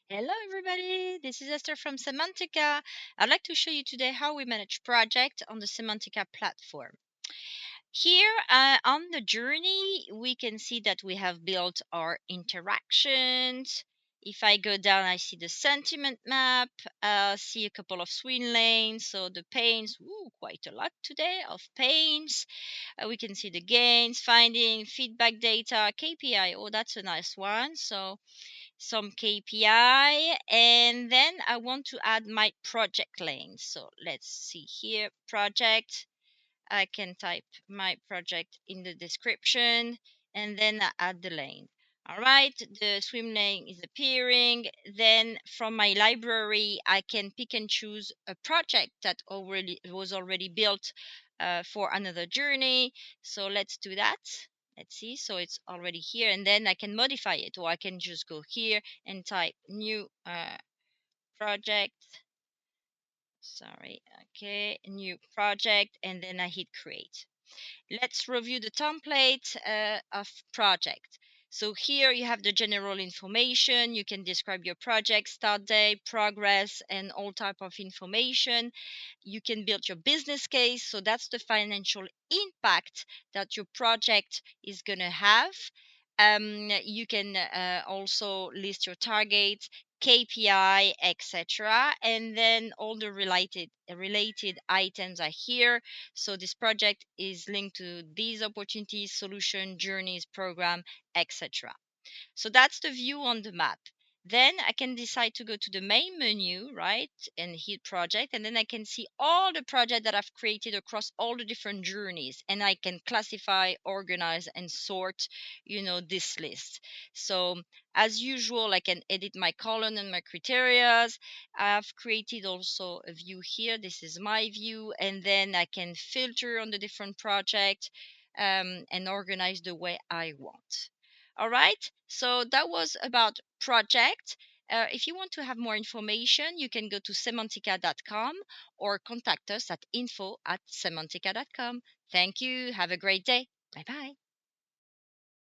Hello, everybody. This is Esther from Cemantica. I'd like to show you today how we manage projects on the Cemantica platform. Here on the journey, we can see that we have built our interactions. If I go down, I see the sentiment map, see a couple of swim lanes. So the pains, quite a lot today of pains. We can see the gains, finding, feedback data, KPI. Oh, that's a nice one. So some KPI, and then I want to add my project lane. So let's see here, project. I can type my project in the description and then I add the lane. All right, the swim lane is appearing. Then from my library, I can pick and choose a project that already was already built for another journey. So let's do that. Let's see. So it's already here, and then I can modify it, or I can just go here and type new project. Sorry. Okay, new project, and then I hit create. Let's review the template of project. So here you have the general information. You can describe your project, start date, progress, and all type of information. You can build your business case. So that's the financial impact that your project is going to have. You can also list your targets, KPI, etc. And then all the related items are here. So this project is linked to these opportunities, solution, journeys, program, etc. So that's the view on the map. Then I can decide to go to the main menu, right, and hit project, and then I can see all the projects that I've created across all the different journeys, and I can classify, organize, and sort, this list. So as usual, I can edit my column and my criterias. I've created also a view here. This is my view, and then I can filter on the different projects and organize the way I want. All right, so that was about project. If you want to have more information, you can go to cemantica.com or contact us at info@cemantica.com. Thank you. Have a great day. Bye bye.